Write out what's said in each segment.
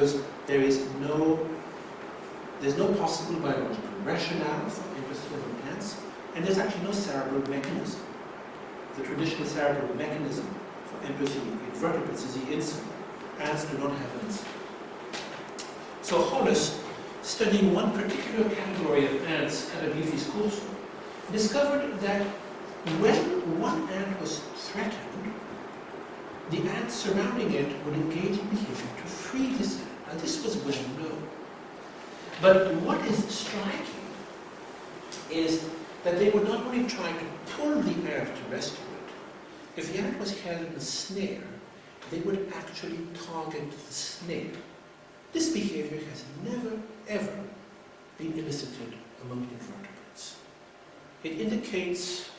because there's no possible biological rationale for empathy among ants, and there's actually no cerebral mechanism. The traditional cerebral mechanism for empathy in vertebrates is the insula. Ants do not have an insula. So Hollis, studying one particular category of ants at a leafy schoolstorm, discovered that when one ant was threatened, the ants surrounding it would engage in behavior to free this ant. Now this was well known. But what is striking is that they would not only try to pull the ant to rescue it. If the ant was held in a snare, they would actually target the snare. This behavior has never, ever been elicited among invertebrates. It indicates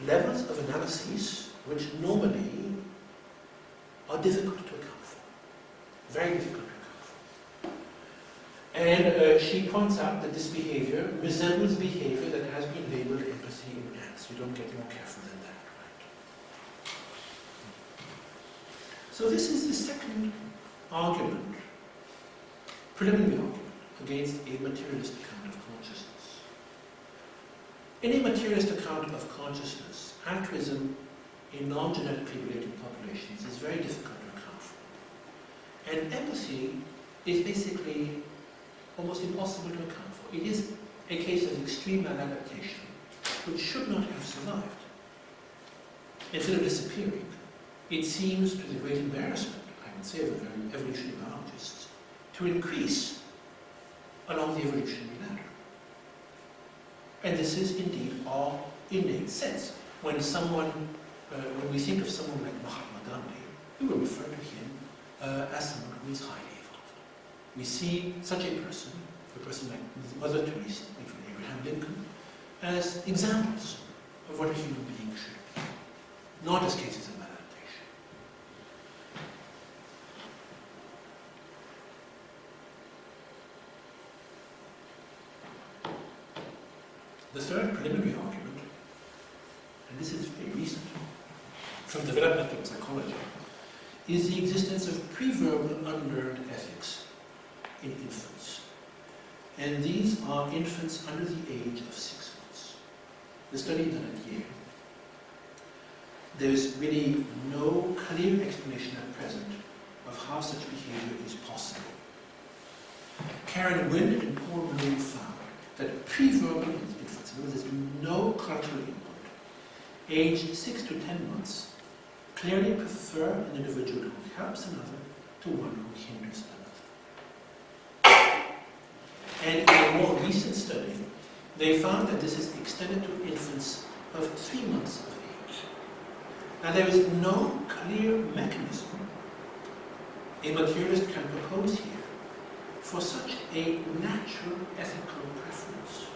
levels of analyses which normally are difficult to account for. Very difficult to account for. And she points out that this behavior resembles behavior that has been labeled empathy in ants. You don't get more careful than that, right? So this is the second argument, preliminary argument, against a materialist account of consciousness. In a materialist account of consciousness, altruism in non-genetically related populations is very difficult to account for. And empathy is basically almost impossible to account for. It is a case of extreme maladaptation, which should not have survived. Instead of disappearing, it seems, to the great embarrassment, I would say, of evolutionary biologists, to increase along the evolutionary ladder. And this is indeed our innate sense. When we think of someone like Mahatma Gandhi, we will refer to him as someone who is highly evolved. We see such a person like Mother Teresa, even Abraham Lincoln, as examples of what a human being should be, not as cases of maladaptation. The third preliminary argument, and this is very recent, from developmental psychology, is the existence of pre-verbal unlearned ethics in infants. And these are infants under the age of 6 months. The study done at Yale. There is really no clear explanation at present of how such behavior is possible. Karen Wynn and Paul Bloom found that pre-verbal infants, in other words, there's no cultural input, aged 6 to 10 months, clearly prefer an individual who helps another to one who hinders another. And in a more recent study, they found that this is extended to infants of 3 months of age. Now there is no clear mechanism a materialist can propose here for such a natural ethical preference.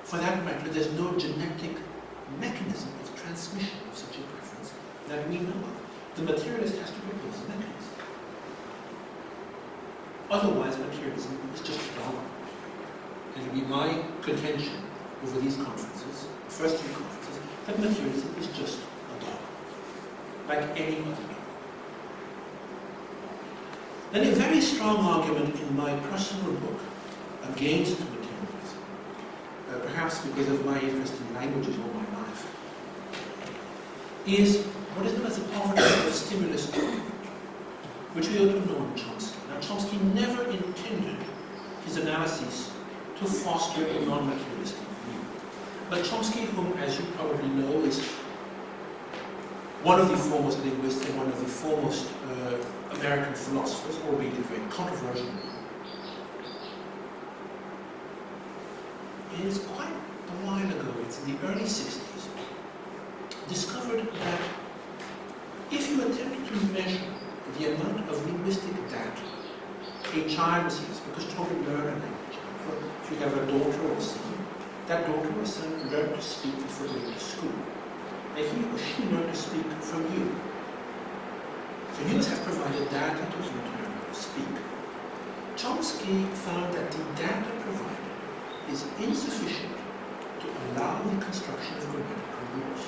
For that matter, there's no genetic mechanism of transmission of such a preference that we know of. The materialist has to propose a mechanism. Otherwise, materialism is just a dogma. And it will be my contention over these conferences, the first 3 conferences, that materialism is just a dogma, like any other dogma. Then a very strong argument in my personal book against materialism, perhaps because of my interest in languages all my life, is what is known as the poverty of stimulus argument, which we ought to know in Chomsky. Now, Chomsky never intended his analyses to foster a non-materialistic view. But Chomsky, whom, as you probably know, is one of the foremost linguists and one of the foremost American philosophers, albeit a very controversial one, is quite a while ago, it's in the early 60s, discovered that if you attempt to measure the amount of linguistic data a child receives, because children learn a language. If you have a daughter or son, that daughter or son learn to speak before going to school. And he or she learn to speak from you. So humans have provided data to him to learn how to speak. Chomsky found that the data provided is insufficient to allow the construction of grammatical rules.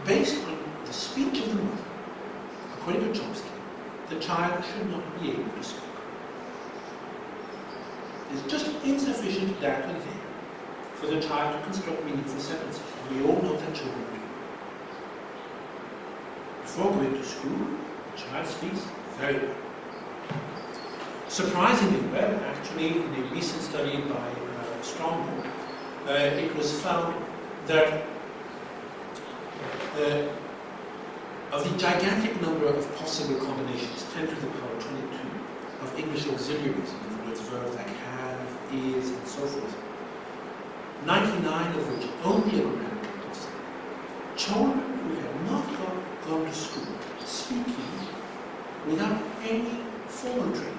Based on the speech of the mother, according to Chomsky, the child should not be able to speak. There's just insufficient data there for the child to construct meaningful sentences. We all know that children do. Before going to school, the child speaks very well. Surprisingly well, actually, in a recent study by Strongman, it was found that of the gigantic number of possible combinations, 10 to the power 22, of English auxiliaries, in other words, verbs like have, is, and so forth, 99 of which only a grammatical concept. Children who have not gone to school speaking without any formal training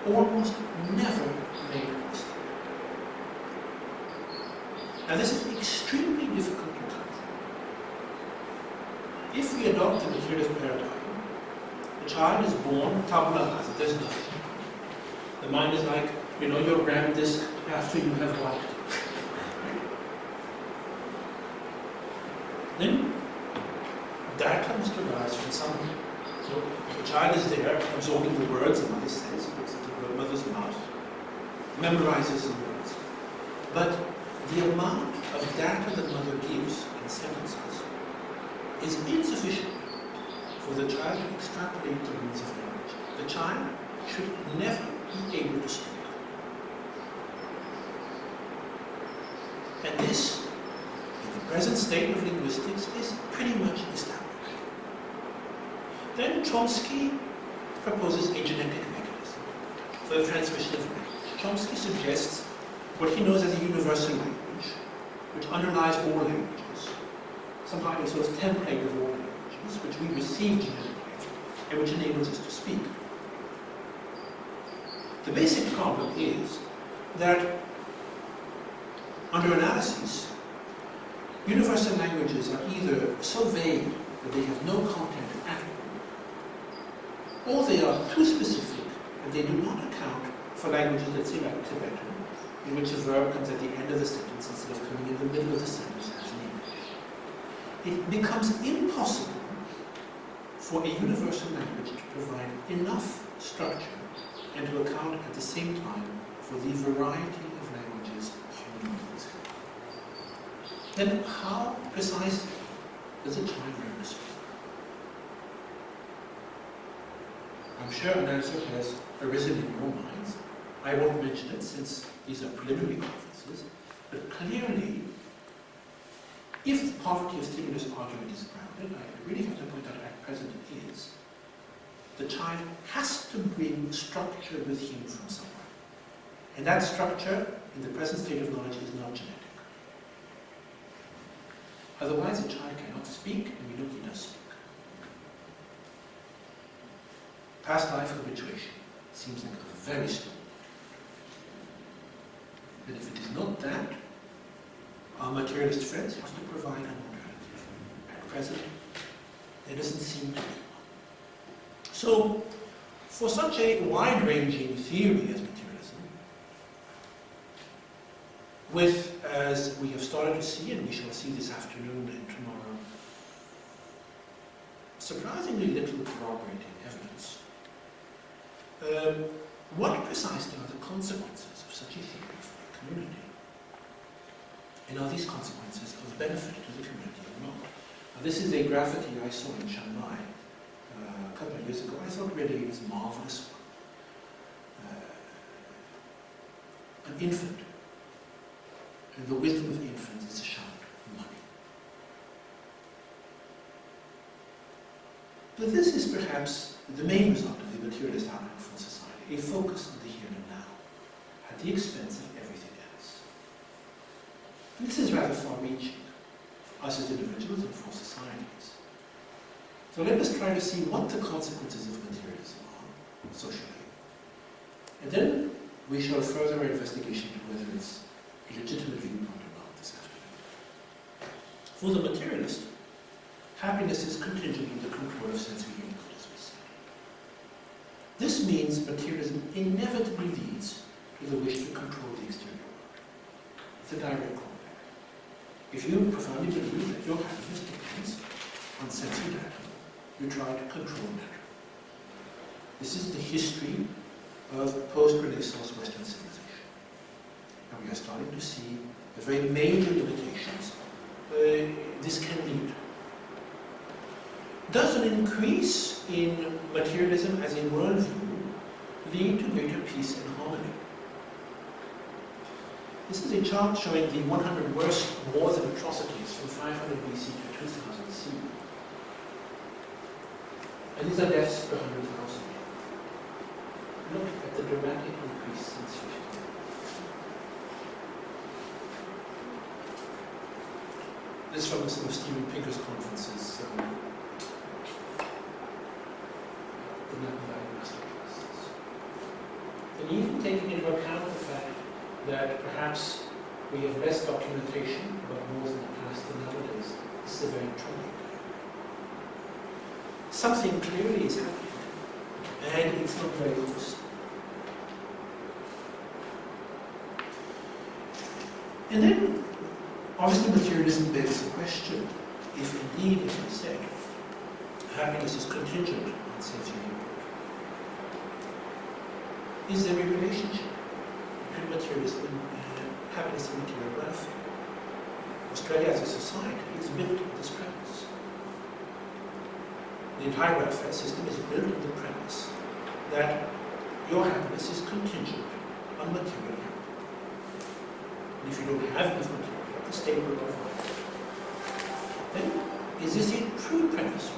almost never make a mistake. Now this is extremely difficult to come from. If we adopt the materialist paradigm, the child is born tabula rasa, there's nothing. The mind is like, you know, your RAM disk after you have wiped it. Then data must arise from somewhere. So the child is there absorbing the words the mother says, looks at the mother's mouth, memorizes the words. But the amount of data the mother gives in sentences is insufficient for the child to extrapolate the means of language. The child should never be able to speak. And this, in the present state of linguistics, is pretty much established. Then Chomsky proposes a genetic mechanism for the transmission of language. Chomsky suggests what he knows as a universal language, which underlies all languages, somehow a sort of template of all languages, which we receive genetically, and which enables us to speak. The basic problem is that, under analysis, universal languages are either so vague that they have no content at all, or they are too specific and they do not account for languages, let's say like Tibetan, in which a verb comes at the end of the sentence instead of coming in the middle of the sentence as in English. It becomes impossible for a universal language to provide enough structure and to account at the same time for the variety of languages human beings have. Then how precisely does a child learn to speak? I'm sure an answer has arisen in your minds. I won't mention it since these are preliminary conferences, but clearly, if the poverty of stimulus argument is grounded, I really have to point out at present it is, the child has to bring structure with him from somewhere. And that structure, in the present state of knowledge, is not genetic. Otherwise, a child cannot speak, and we know he does speak. Past life habituation seems like a very strong. But if it is not that, our materialist friends have to provide an alternative. At present, there doesn't seem to be one. So, for such a wide-ranging theory as materialism, with, as we have started to see, and we shall see this afternoon and tomorrow, surprisingly little corroborating evidence, what precisely are the consequences of such a theory for a community? And are these consequences of benefit to the community or not? Now, this is a graffiti I saw in Chiang Mai a couple of years ago. I thought really it was marvelous. An infant, and the wisdom of infants is a shout for money. But this is perhaps the main result of the materialist outlook for society, a focus on the here and now, at the expense of everything else. And this is rather far-reaching for us as individuals and for societies. So let us try to see what the consequences of materialism are, socially. And then we shall further our investigation to whether it's a legitimate viewpoint or not this afternoon. For the materialist, happiness is contingent on the control of sensory input, as we said. This means materialism inevitably leads to the wish to control the exterior world. It's a direct callback. If you profoundly believe that your happiness depends on sensory data, you try to control matter. This is the history of post-Renaissance Western civilization. And we are starting to see the very major limitations this can lead. Does an increase in materialism as a worldview lead to greater peace and harmony? This is a chart showing the 100 worst wars and atrocities from 500 BC to 2000 CE. And these are deaths per 100,000. Look at the dramatic increase since 50. This is from some of Steven Pinker's conferences, the Latin masterclasses. And even taking into account the fact that perhaps we have less documentation about wars in the past than nowadays, this is a very troubling day. Something clearly is happening, and it's not very close. And then, obviously, materialism begs the question, if indeed, as I said, happiness is contingent on safety and input, is there a relationship between materialism and happiness and material welfare? Australia as a society is built on this premise. The entire welfare system is built on the premise that your happiness is contingent on material help. And if you don't have enough material help, the state will provide. Then, is this a true premise?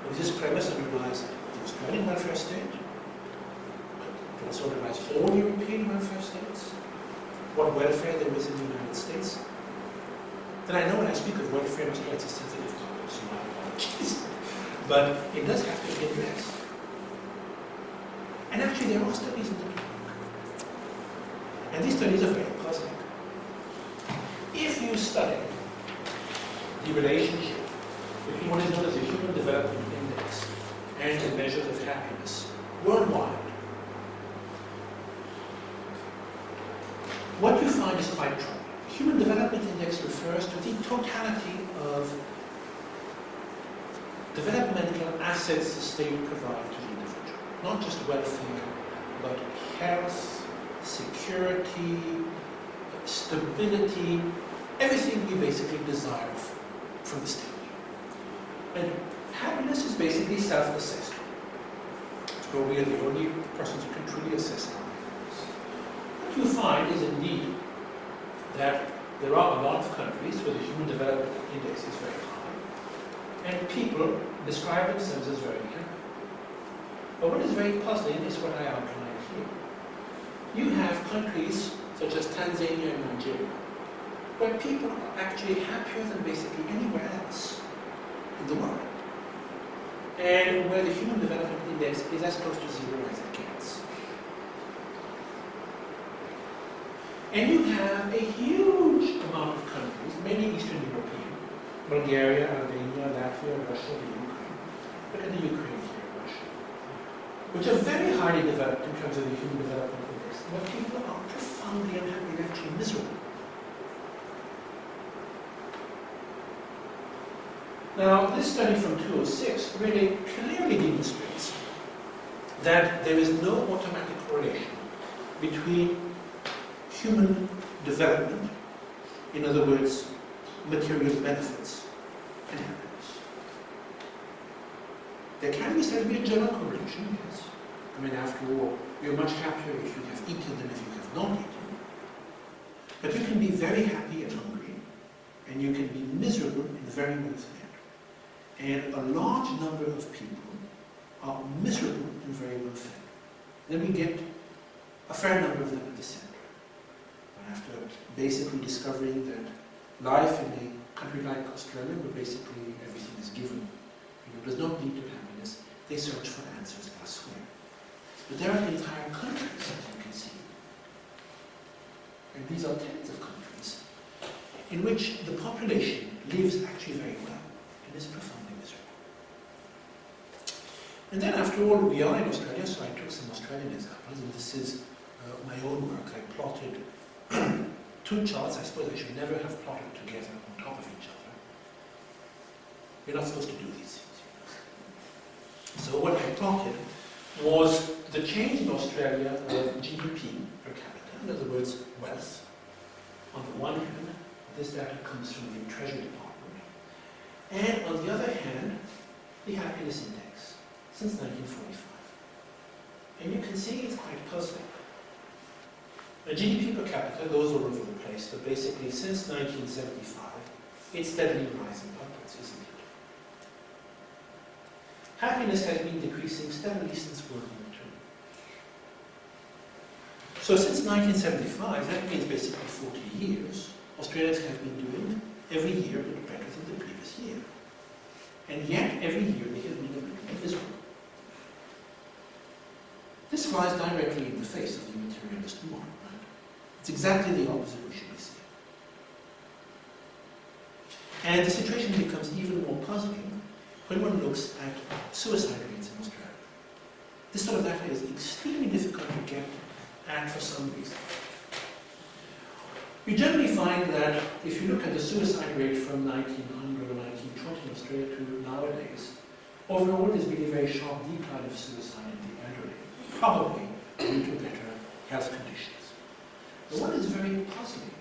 Or is this premise underlies the Australian welfare state? It also underlies all European welfare states? What welfare there is in the United States? Then I know when I speak of welfare in Australia, it's a sensitive topic, so my apologies. But it does have to be addressed. And actually, there are studies in the topic. And these studies are very cosmic. If you study the relationship between what is known as the Human Development Index and the measures of happiness worldwide, what you find is quite troubling. The Human Development Index refers to the totality of developmental assets the state provides to the individual. Not just welfare, but health, security, stability, everything we basically desire from the state. And happiness is basically self-assessed. So we are the only persons who can truly assess our happiness. What you find is indeed that there are a lot of countries where the Human Development Index is very high, and people describe themselves as very happy. But what is very puzzling is what I outlined here. You have countries such as Tanzania and Nigeria, where people are actually happier than basically anywhere else in the world, and where the Human Development Index is as close to zero as it gets. And you have a huge amount of countries, mainly Eastern European, Bulgaria, Albania, Latvia, Russia, the Ukraine. Look at the Ukraine here, Russia, which are very highly developed in terms of the Human Development Index, where people are profoundly unhappy, actually miserable. Now, this study from 2006 really clearly demonstrates that there is no automatic correlation between human development, in other words, material benefits, and happiness. There can be said to be a general correlation, yes. I mean, after all, you're much happier if you have eaten than if you have not eaten. But you can be very happy and hungry, and you can be miserable and very well fed. And a large number of people are miserable and very well fed. Then we get a fair number of them at the center. After basically discovering that life in a country like Australia, where basically everything is given, does not lead to happiness, they search for answers elsewhere. But there are entire countries, as you can see, and these are tens of countries, in which the population lives actually very well and is profoundly miserable. And then after all, we are in Australia, so I took some Australian examples, and this is my own work. I plotted two charts. I suppose I should never have plotted together on top of each other. You're not supposed to do these things. So what I plotted was the change in Australia of GDP per capita, in other words, wealth. On the one hand, this data comes from the Treasury Department, and on the other hand, the happiness index since 1945. And you can see it's quite puzzling. The GDP per capita goes all over the place, but basically since 1975, it's steadily rising upwards, isn't it? Happiness has been decreasing steadily since World War II. So since 1975, that means basically 40 years, Australians have been doing every year a little better than the previous year. And yet, every year they have been a little miserable. This flies directly in the face of the materialist model, right? It's exactly the opposite we should be seeing. And the situation becomes even more puzzling when one looks at suicide rates in Australia. This sort of data is extremely difficult to get at for some reason. We generally find that if you look at the suicide rate from 1900 or 1920 in Australia to nowadays, overall there's been a very sharp decline of suicide in the elderly, probably due to better health conditions. But what is very puzzling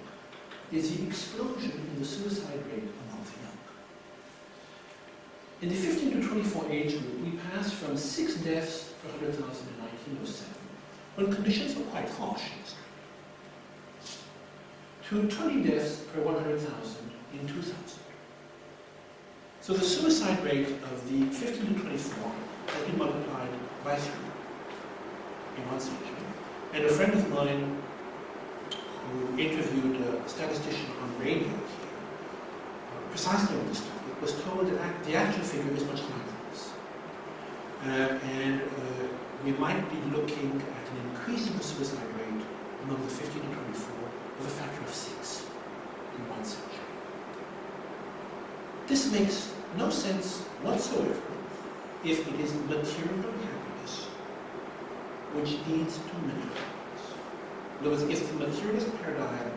is the explosion in the suicide rate among the young. In the 15 to 24 age group, we passed from 6 deaths per 100,000 in 1907, when conditions were quite harsh in Australia, to 20 deaths per 100,000 in 2000. So the suicide rate of the 15 to 24 has been multiplied by 3 in 1 century. And a friend of mine who interviewed a statistician on radio here, precisely on this topic, was told that the actual figure is much higher than this. We might be looking at an increase in the suicide rate among the 15 to 24 of a factor of 6 in 1 century. This makes no sense whatsoever if it is material happiness which leads to mental happiness. In other words, if the materialist paradigm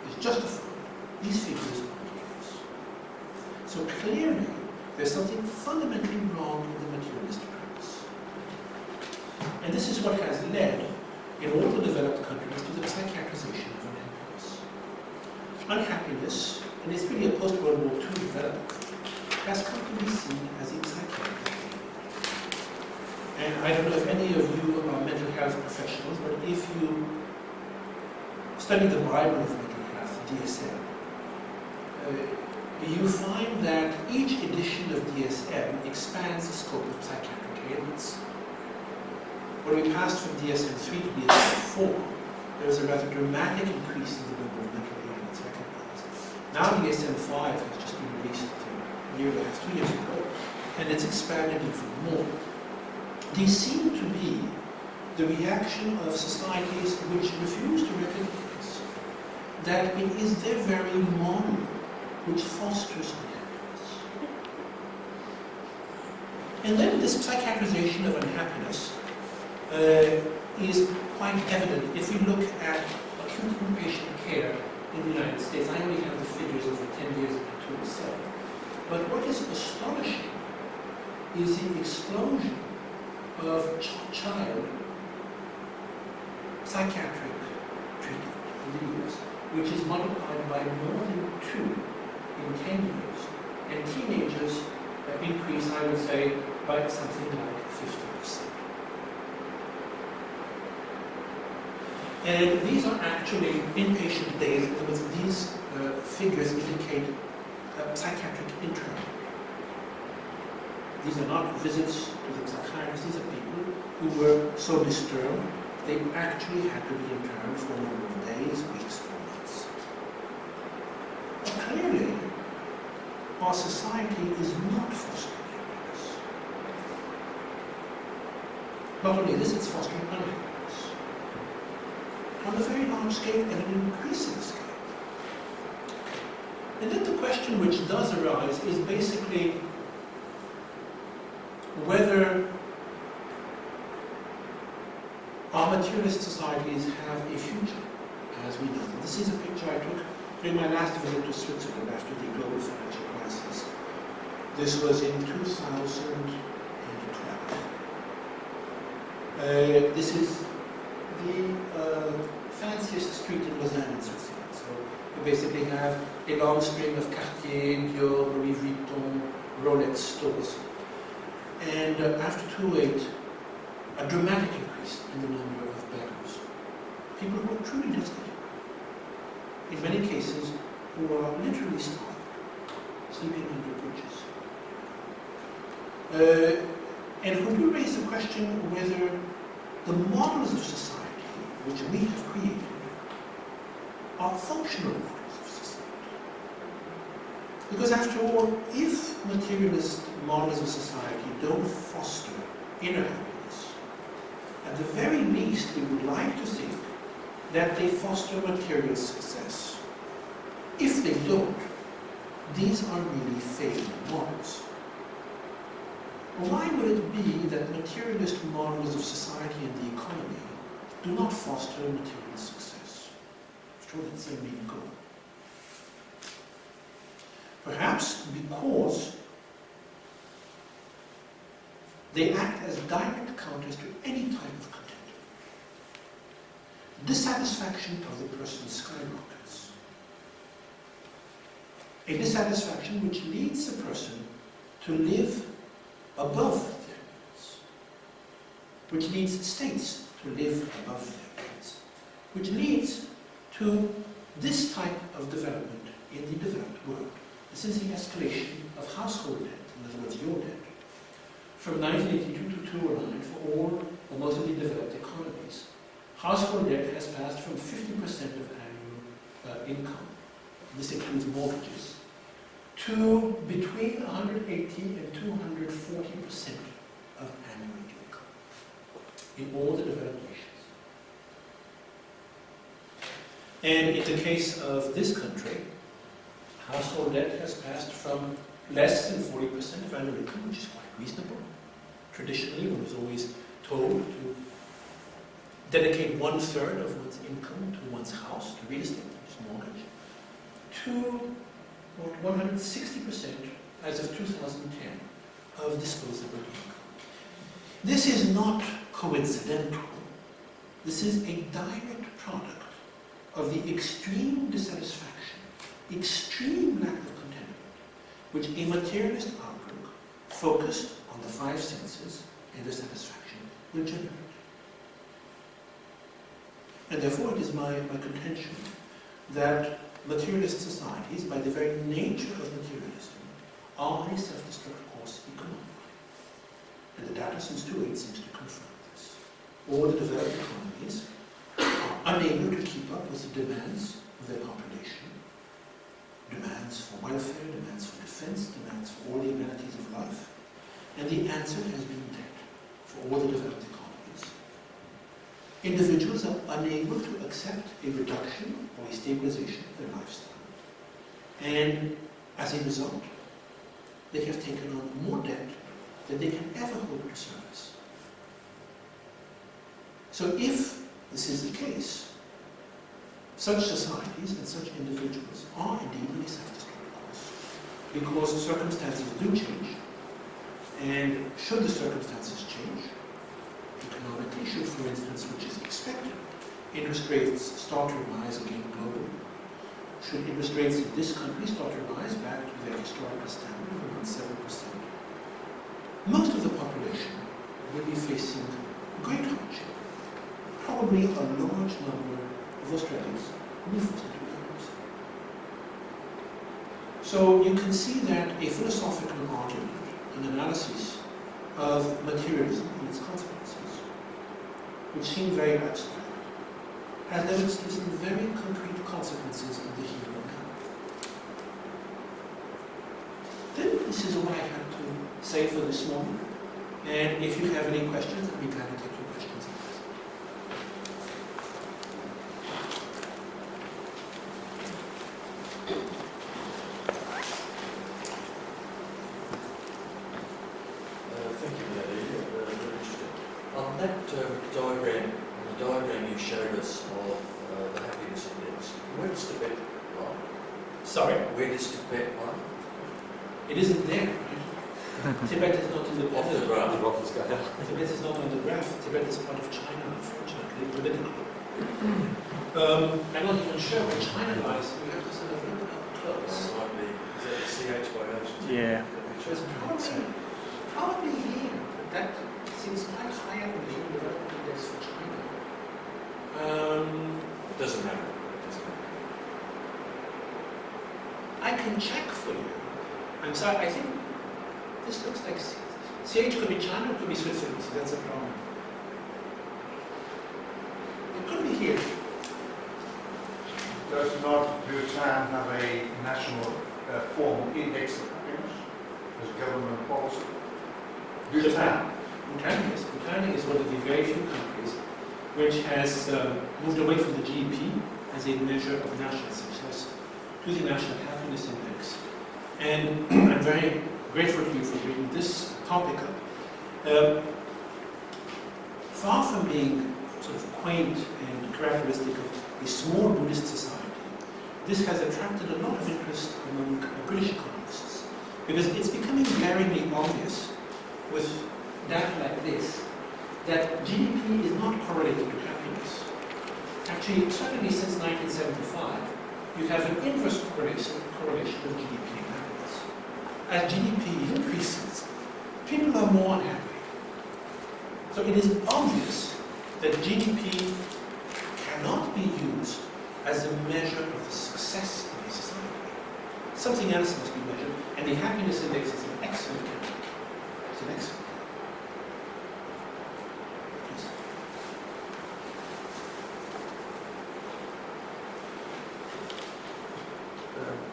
is justified, these figures are ridiculous. So clearly, there's something fundamentally wrong with the materialist premise. And this is what has led, in all the developed countries, to the psychiatrization of unhappiness. Unhappiness, and it's really a post-World War II development, has come to be seen as a psychiatric ailment. And I don't know if any of you are mental health professionals, but if you study the Bible of mental health, DSM, you find that each edition of DSM expands the scope of psychiatric ailments. When we passed from DSM-3 to DSM-4, there was a rather dramatic increase in the number of mental ailments recognized. Now DSM-5 has just been released a year and a half, 2 years ago, and it's expanded even more. These seem to be the reaction of societies which refuse to recognize that it is their very model which fosters unhappiness. And then this psychiatrization of unhappiness is quite evident if we look at acute inpatient care in the United States. I only have the figures of the 10 years of 2007. But what is astonishing is the explosion of child psychiatric treatment in the US, which is multiplied by more than 2 in 10 years, and teenagers increase, I would say, by something like 50%. And these are actually inpatient days. In other words, these figures indicate psychiatric internment. These are not visits to the psychiatrist. These are people who were so disturbed they actually had to be interned for a number of days, weeks, or months. But clearly, our society is not fostering happiness. Not only this, it's fostering unhappiness. On a very large scale and an increasing scale. And then the question which does arise is basically whether our materialist societies have a future as we know them. This is a picture I took during my last visit to Switzerland after the global financial crisis. This was in 2012. This is the fanciest street in Lausanne in Switzerland. So you basically have a long string of Cartier, Dior, Louis Vuitton, Rolex stores. And after 2008, a dramatic increase in the number of beggars. People who are truly destitute. In many cases, who are literally starved, sleeping under bridges. And who do raise the question whether the models of society which we have created are functional models of society. Because after all, if materialist models of society don't foster inner happiness, at the very least we would like to think that they foster material success. If they don't, these are really failing models. Why would it be that materialist models of society and the economy do not foster material success? After all, that's their main goal. Perhaps because they act as direct counters to any type of contentment. Dissatisfaction of the person skyrockets. A dissatisfaction which leads the person to live above their needs, which leads states to live above their needs, which leads to this type of development in the developed world. This is the escalation of household debt, in other words, your debt. From 1982 to 2009, for all or most of the developed economies, household debt has passed from 50% of annual income, this includes mortgages, to between 180 and 240% of annual income in all the developed nations. And in the case of this country, household debt has passed from less than 40% of annual income, which is quite reasonable. Traditionally, one was always told to dedicate 1/3 of one's income to one's house, to real estate, which is mortgage, to 160% as of 2010 of disposable income. This is not coincidental. This is a direct product of the extreme dissatisfaction, extreme lack of contentment, which a materialist outlook focused on the five senses and dissatisfaction will generate. And therefore it is my contention that materialist societies, by the very nature of materialism, are on a self-destructive course economically. And the data since 2008 seems to confirm this. All the developed economies are unable to keep up with the demands of their population, demands for welfare, demands for defense, demands for all the amenities of life, and the answer has been debt for all the developed economies. Individuals are unable to accept a reduction or a stabilization of their lifestyle. And as a result, they have taken on more debt than they can ever hope to service. So if this is the case, such societies and such individuals are indeed in a self-destructive course, because circumstances do change, and should the circumstances change, economically, should, for instance, which is expected, interest rates start to rise again globally, should interest rates in this country start to rise back to their historical standard of around 7%, most of the population will be facing great hardship. Probably a large number of Australians will be forced into bankruptcy. So you can see that a philosophical argument, an analysis of materialism and its consequences, which seem very abstract, has led us to some very concrete consequences in the here and now. Then this is what I had to say for this morning, and if you have any questions, I'll be glad to take your questions. Thank you for that, Ilia. Very interesting. On that diagram, the diagram you showed us of the happiness index, where does Tibet lie? Sorry? Where does Tibet lie? It isn't there. Right? Tibet is not in the Off the graph. Tibet is not on the graph. Tibet is part of China, unfortunately, politically. I'm not even sure where China lies. We have to sort of look up close. Might be. Is that CH by H? Yeah. So it's probably here. That seems quite high up in the human development index for China. It doesn't matter. It doesn't matter. I can check for you. I'm sorry, I think this looks like CH could be China, it could be Switzerland, so that's a problem. It could be here. Does not Bhutan have a national formal index of happiness as a government policy? Bhutan. Bhutan is one of the very few countries which has moved away from the GDP as a measure of national success to the National Happiness Index. And I'm very grateful to you for bringing this topic up. Far from being sort of quaint and characteristic of a small Buddhist society, this has attracted a lot of interest among British economists because it's becoming glaringly obvious with data like this that GDP is not correlated to happiness. Actually, certainly since 1975, you have an inverse correlation with GDP and happiness. As GDP increases, people are more unhappy. So it is obvious that GDP cannot be used as a measure of the success of a society. Something else must be measured, and the happiness index is an excellent candidate. It's an excellent candidate.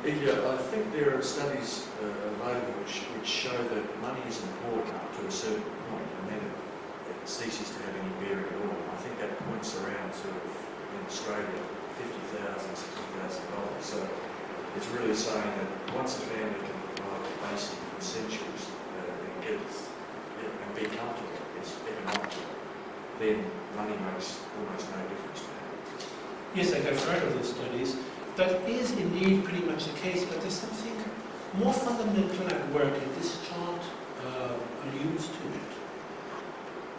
Ilia, I think there are studies available which show that money is important up to a certain point, and then it ceases to have any bearing at all. I think that points around sort of in Australia $50,000, $60,000. So it's really saying that once a family can provide the basic essentials and be comfortable, it's economical, then money makes almost no difference to them. Yes, I have heard of those studies. That is indeed pretty much the case, but there's something more fundamental at work, and this chart alludes to it.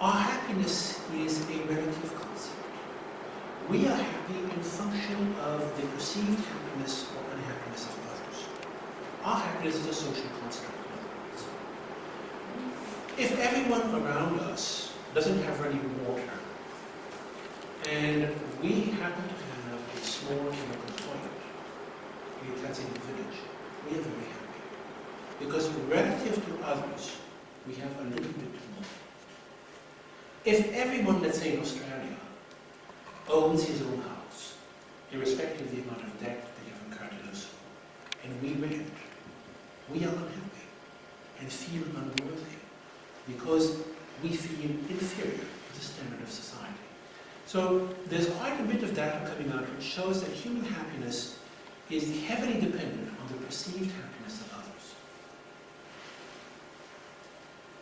Our happiness is a relative concept. We are happy in function of the perceived happiness or unhappiness of others. Our happiness is a social construct. If everyone around us doesn't have running water, and we happen to have a small chemical toilet, that's in the village, we are very happy. Because relative to others, we have a little bit more. If everyone, let's say in Australia, owns his own house, irrespective of the amount of debt they have incurred to do so, and we rent, we are unhappy and feel unworthy because we feel inferior to the standard of society. So there's quite a bit of data coming out which shows that human happiness is heavily dependent on the perceived happiness of others.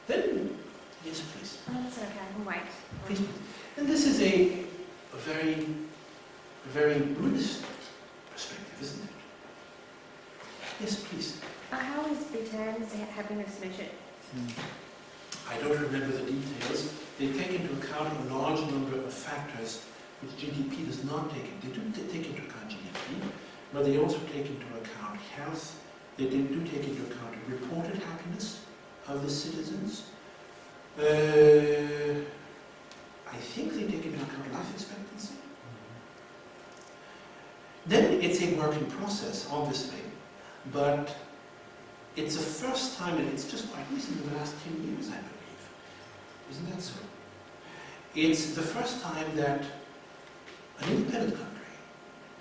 Then, yes please. Oh, that's okay, I can wait. Please. And this is a very Buddhist perspective, isn't it? Yes, please. How is Bhutan's happiness measured? I don't remember the details. They take into account a large number of factors which GDP does not take in. They do take into account GDP, but they also take into account health. They do take into account reported happiness of the citizens. I think they take into account life expectancy. Then it's a work in process, obviously, but it's the first time, and it's just quite recent, in the last 10 years, I believe. Isn't that so? It's the first time that an independent country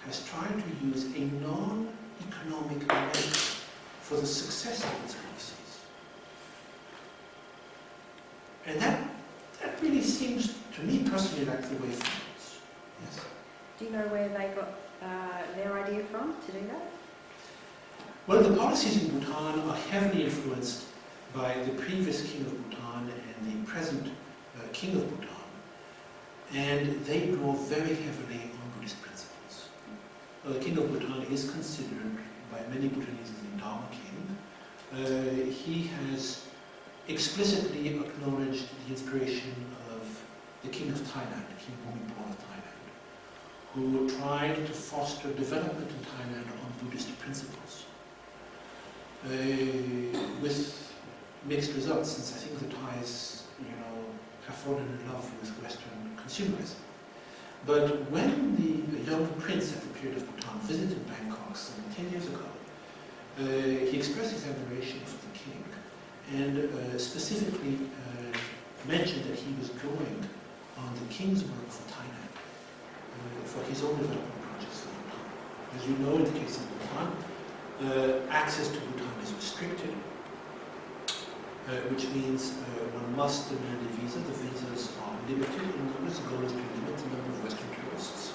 has tried to use a non-economic measure for the success of its policies. And that really seems, to me personally, like the way forward. Yes. Do you know where they got their idea from to do that? Well, the policies in Bhutan are heavily influenced by the previous king of Bhutan and the present king of Bhutan. And they draw very heavily on Buddhist principles. The king of Bhutan is considered by many Bhutanese as the Dharma king. he has explicitly acknowledged the inspiration of the king of Thailand, King Bhumibol of Thailand, who tried to foster development in Thailand on Buddhist principles. With mixed results, since I think the Thais, have fallen in love with Western consumerism. But when the young prince at the period of Bhutan visited Bangkok some 10 years ago, he expressed his admiration for the king and specifically mentioned that he was drawing on the king's work for Thailand, for his own development projects for Bhutan. As you know, in the case of Bhutan, access to Bhutan is restricted, which means one must demand a visa. The visas are limited in numbers. The goal is to limit the number of Western tourists.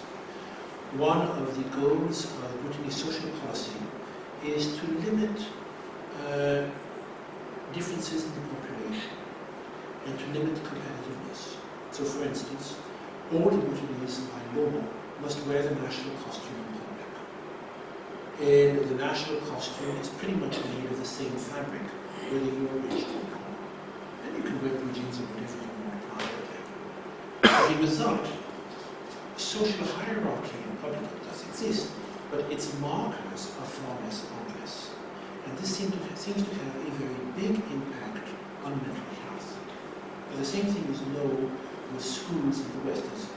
One of the goals of Bhutanese social policy is to limit differences in the population and to limit competitiveness. So, for instance, all the Bhutanese by law must wear the national costume in public. And the national costume is pretty much made of the same fabric, whether you're rich or poor. And you can wear blue jeans or whatever you want privately. As a result, social hierarchy in public does exist, but its markers are far less obvious. And this seems to have a very big impact on mental health. And the same thing is known with schools in the West. As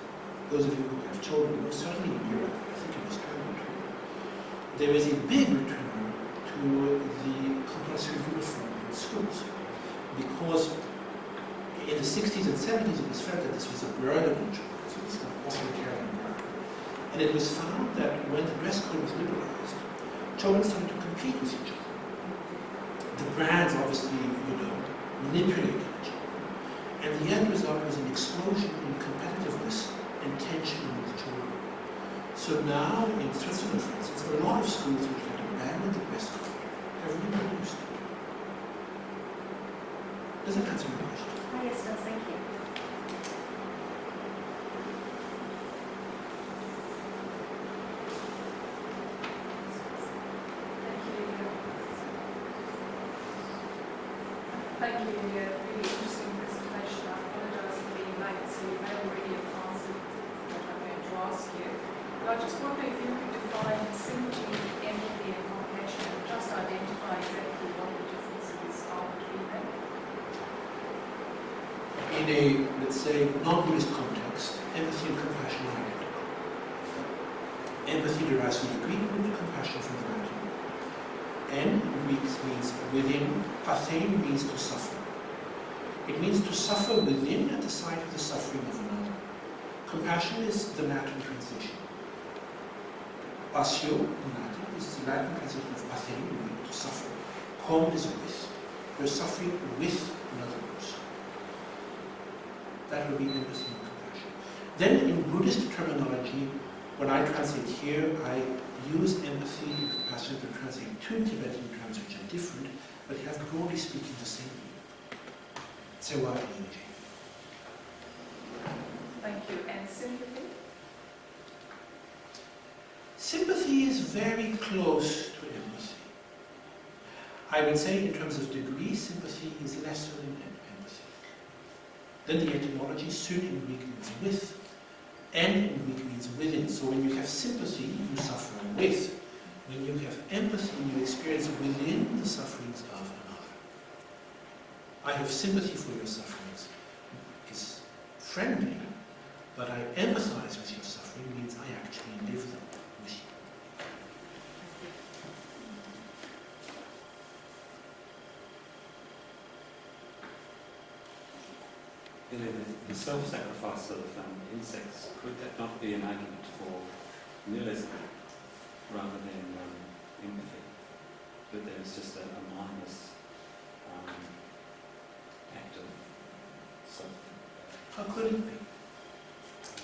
those of you who have children, certainly in Europe, I think in Australia too, there is a big return to the compulsory uniform in schools, because in the 60s and 70s it was felt that this was a burden on children, so it's an authoritarian burden. And it was found that when the dress code was liberalized, children started to compete with each other. The brands obviously, manipulated each other. And the end result was an explosion in competitiveness and tension with children. So now, in Switzerland, for instance, a lot of schools which had abandoned the dress code have reproduced it. Does that answer your question? Oh, yes, no, thank you. Thank you, Ilia. Really interesting presentation. I apologize for being late, so you may already have answered what I'm going to ask you. But I just wonder if you could define sympathy, empathy, and compassion, and just identify exactly what the differences are between them. In a, let's say, non-Buddhist context, empathy and compassion are identical. Empathy derives from the Greek root, compassion from the Latin root. En in Greek means within, pathein means to suffer. It means to suffer within at the sight of the suffering of another. Compassion is the Latin translation. Passio in Latin is the Latin translation of pathein, meaning to suffer. Com is with. You're suffering with another person. That would be empathy and compassion. Then in Buddhist terminology, when I translate here, I use empathy and compassion to translate two Tibetan terms which are different, but have broadly speaking the same meaning. Tsewa Yinji. Thank you. And sympathy? Sympathy is very close to empathy. I would say in terms of degree, sympathy is lesser than empathy. Then the etymology, syn in Greek means with, en in Greek means within. So when you have sympathy, you suffer with. When you have empathy, you experience within the sufferings of another. I have sympathy for your sufferings. It's friendly, but I empathize with your suffering means I actually live them with you. The self-sacrifice of insects, could that not be an argument for nihilism rather than empathy? That there's just a mindless act of self. How could it be?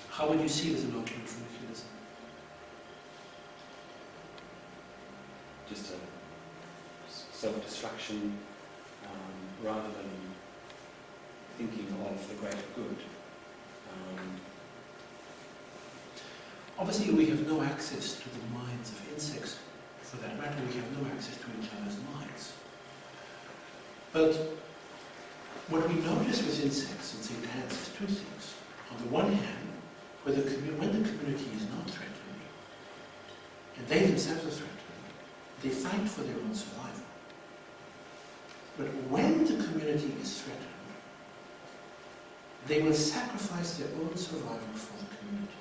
How would you see it as an argument for nihilism? Just a self-destruction rather than thinking of the greater good. Obviously, we have no access to the minds of insects. For that matter, we have no access to each other's minds. But what we notice with insects and St. Anne's is two things. On the one hand, when the community is not threatened, and they themselves are threatened, they fight for their own survival. But when the community is threatened, they will sacrifice their own survival for the community.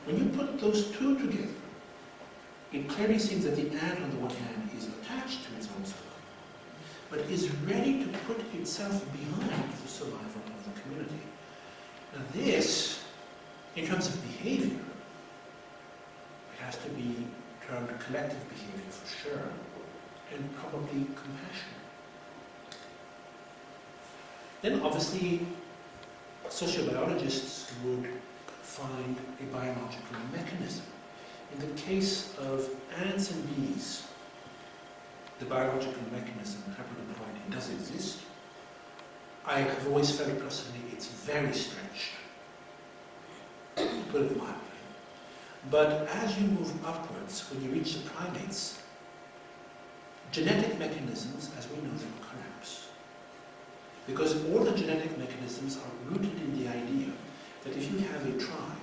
When you put those two together, it clearly seems that the ant, on the one hand, is attached to its own survival, but is ready to put itself behind the survival of the community. Now this, in terms of behavior, it has to be termed collective behavior for sure, and probably compassion. Then obviously, sociobiologists would find a biological mechanism. In the case of ants and bees, the biological mechanism haploidiploidy does exist. I have always felt personally it's very stretched, to put it mildly. But as you move upwards, when you reach the primates, genetic mechanisms, as we know them, collapse. Because all the genetic mechanisms are rooted in the idea that if you have a tribe,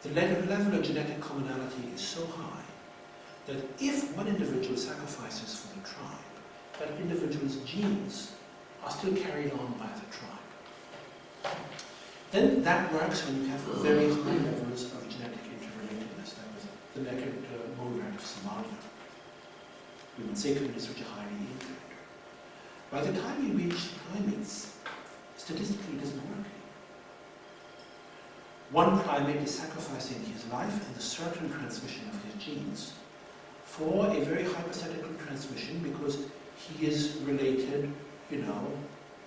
the level of genetic commonality is so high that if one individual sacrifices for the tribe, that individual's genes are still carried on by the tribe. Then that works when you have very high levels of genetic interrelatedness. That was the naked monad of Somalia. We would say communities which are highly integrated. By the time you reach primates, statistically it doesn't work. One primate is sacrificing his life and the certain transmission of his genes for a very hypothetical transmission because he is related,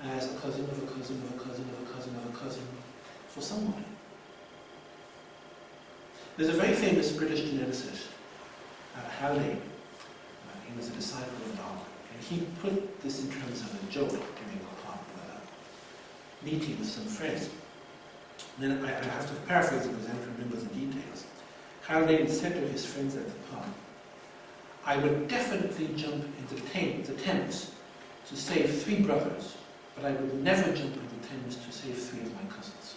as a cousin of a cousin of a cousin of a cousin of a cousin for somebody. There's a very famous British geneticist, Haldane. He was a disciple of Darwin, and he put this in terms of a joke during a meeting with some friends. Then I have to paraphrase it because I don't remember the details. Haldane said to his friends at the pub, "I would definitely jump into the Thames to save 3 brothers, but I would never jump into the Thames to save 3 of my cousins."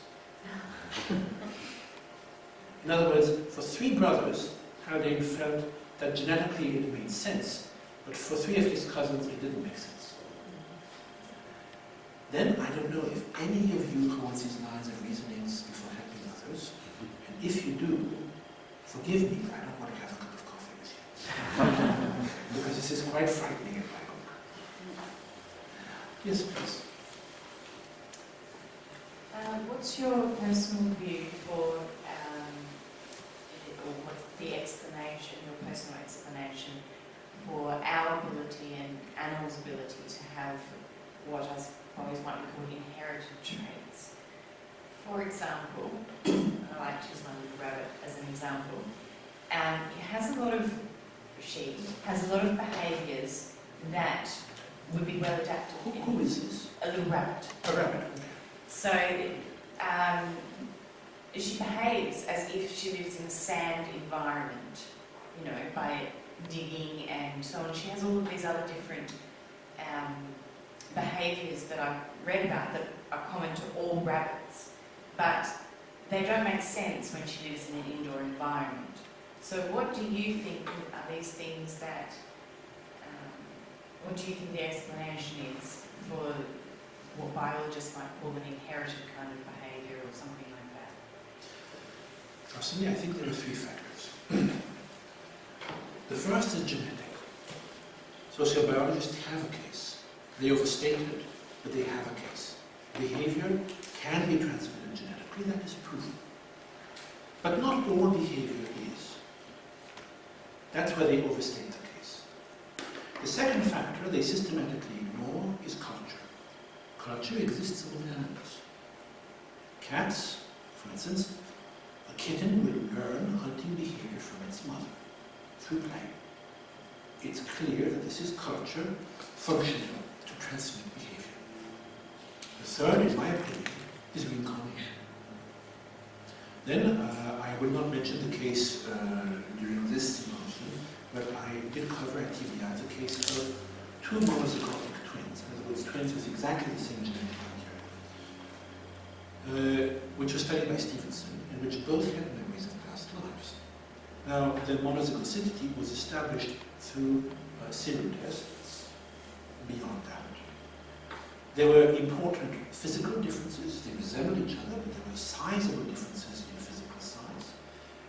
In other words, for 3 brothers, Haldane felt that genetically it made sense, but for 3 of his cousins it didn't make sense. Then I don't know if any of you holds these lines of reasonings before helping others, and if you do, forgive me, but I don't want to have a cup of coffee with you. Because this is quite frightening in my book. Yes, please. What's your personal view for, or what's the explanation, your personal explanation for our ability and animals' ability to have what I suppose might be called inherited traits? For example, I like to use my little rabbit as an example. It has a lot of, has a lot of behaviours that would be well adapted. Who is this? A little rabbit. A rabbit, okay. So she behaves as if she lives in a sand environment, by digging and so on. She has all of these other different behaviours that I've read about that are common to all rabbits, but they don't make sense when she lives in an indoor environment. So what do you think are these things that, what do you think the explanation is for what biologists might call an inherited kind of behaviour or something like that? Personally, I think there are 3 factors. The first is genetic. Sociobiologists have a case. They overstate it, but they have a case. Behavior can be transmitted genetically, that is proven. But not all behavior is. That's where they overstate the case. The second factor they systematically ignore is culture. Culture exists among animals. Cats, for instance, a kitten will learn hunting behavior from its mother through play. It's clear that this is culture functional to transmit behavior. The third, in my opinion, is reincarnation. Then, I will not mention the case during this symposium, but I did cover at TBI the case of two monozygotic twins, in other words, twins with exactly the same genetic material, which was studied by Stevenson, and which both had memories of past lives. Now, the monozygosity was established through serum tests. Beyond that, there were important physical differences. They resembled each other, but there were sizable differences in physical size,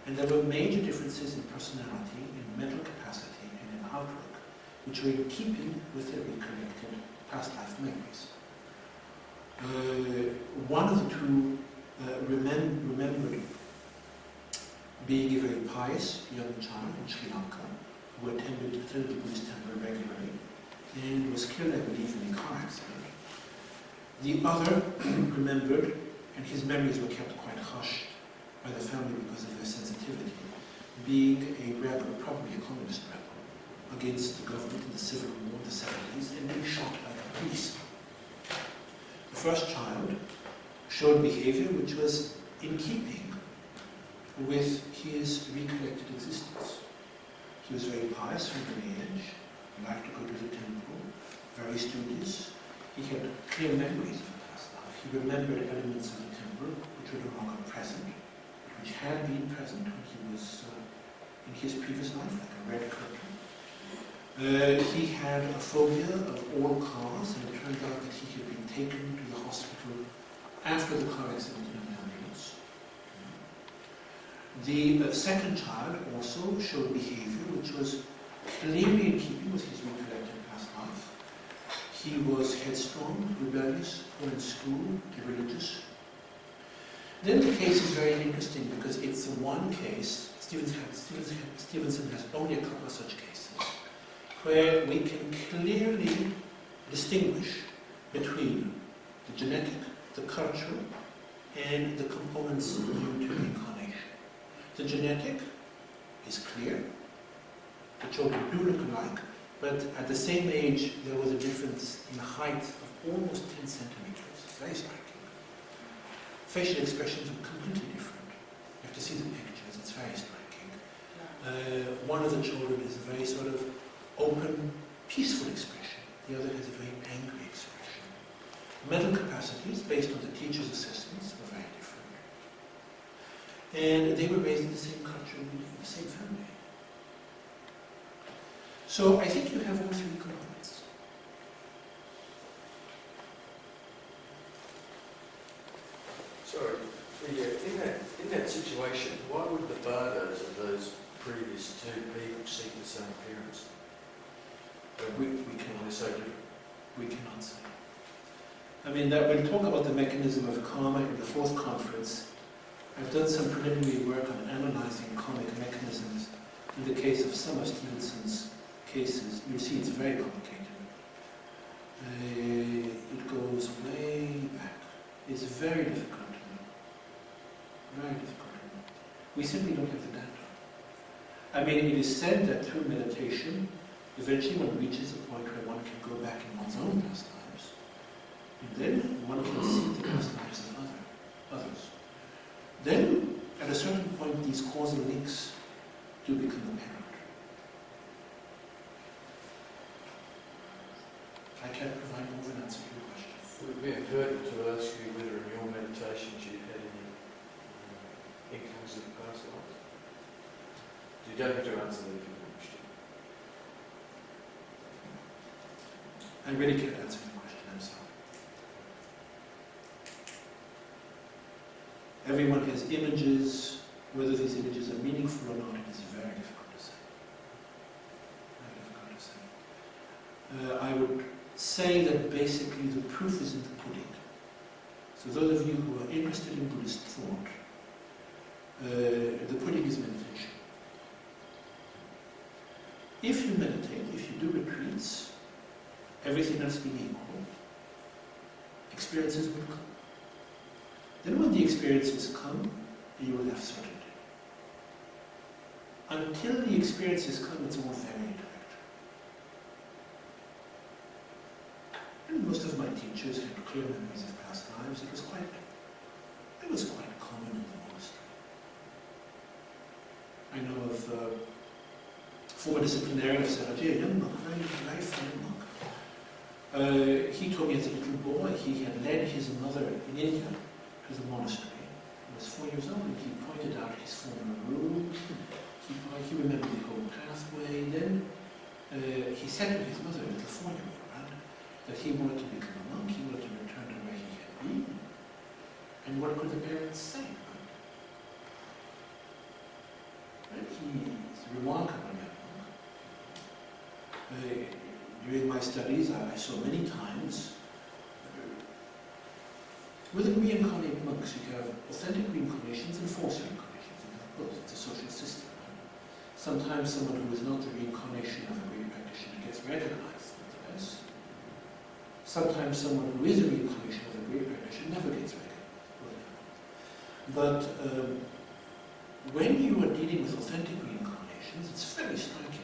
and there were major differences in personality, in mental capacity, and in outlook, which were in keeping with their recollected past life memories. One of the two remembered being a very pious young child in Sri Lanka who attended the Buddhist temple regularly and was killed, I believe, in a car accident. The other remembered, and his memories were kept quite hushed by the family because of their sensitivity, being a rebel, probably a communist rebel, against the government in the Civil War in the 70s and being shot by the police. The first child showed behavior which was in keeping with his recollected existence. He was very pious from an early age, liked to go to the temple, very studious. He had clear memories of the past life. He remembered elements of the temple which were no longer present, which had been present when he was in his previous life, like a red curtain. He had a phobia of all cars, and it turned out that he had been taken to the hospital after the car accident in an ambulance. The second child also showed behavior which was clearly in keeping with his recollected past life. He was headstrong, rebellious, poor in school, irreligious. Then the case is very interesting because it's the one case, Stevenson has only a couple of such cases, where we can clearly distinguish between the genetic, the cultural, and the components due to incarnation. The genetic is clear. The children do look alike, but at the same age there was a difference in height of almost 10 centimeters. Very striking. Facial expressions are completely different. You have to see the pictures, it's very striking. One of the children is a very sort of open, peaceful expression. The other has a very angry expression. Mental capacities, based on the teacher's assessments, were very different. And they were raised in the same culture, in the same family. So I think you have all three components. Sorry, in that situation, why would the bardos of those previous two people seek the same appearance? We cannot say different. We cannot say. I mean, that we'll talk about the mechanism of karma in the fourth conference. I've done some preliminary work on analyzing karmic mechanisms in the case of some of Stevenson's cases. You'll see it's very complicated. It goes way back. It's very difficult to know. Very difficult to know. We simply don't have the data. I mean, it is said that through meditation, eventually one reaches a point where one can go back in one's own past lives. And then one can see the past lives of others. Then, at a certain point, these causal links do become apparent. I can't provide more of an answer to your question. Would it be important to ask you whether in your meditations you've had any inklings of past lives? You don't have to answer that if you wish to. I really can't answer the question, I'm sorry. Everyone has images. Whether these images are meaningful or not, it is very difficult to say. Very difficult to say. I would say that basically the proof is in the pudding. So those of you who are interested in Buddhist thought, the pudding is meditation. If you meditate, if you do retreats, everything else being equal, experiences will come. Then when the experiences come, you will have certainty. Until the experiences come, it's all very indirect. And most of my teachers had clear memories of past lives. It was quite common in the monastery. I know of former disciplinarian of Sarajevo, a young monk, very fine monk, He told me as a little boy he had led his mother in India to the monastery. He was 4 years old and he pointed out his former room. He remembered the whole pathway. Then he said to his mother, a little 4-year-old, that he wanted to become a monk, he wanted to return to where he had been. And what could the parents say? He's a remarkable young monk. During my studies, I saw many times within reincarnate monks you have authentic reincarnations and false reincarnations. You have both. It's a social system. Sometimes someone who is not the reincarnation of a great practitioner gets recognized, nonetheless. Sometimes someone who is a reincarnation of a great practitioner never gets recognized. But when you are dealing with authentic reincarnations, it's very striking.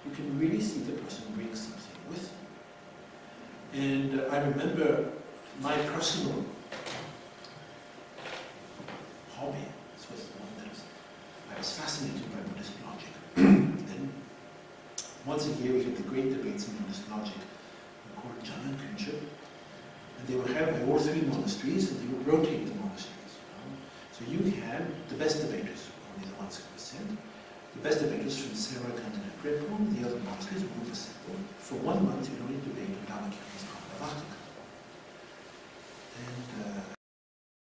You can really see the person brings something with them. And I remember my personal hobby. This was the one that I was fascinated by Buddhist logic. Then, once a year we had the great debates in Buddhist logic called Jhana and Kunship. And they were held by all 3 monasteries, and they would rotate the monasteries. So you had the best debaters, only the ones who were sent. The best debaters from Samarkand and Prepur, the other monasteries would assemble. For 1 month, you'd only debate on Dhammakyama's Prabhavartika. And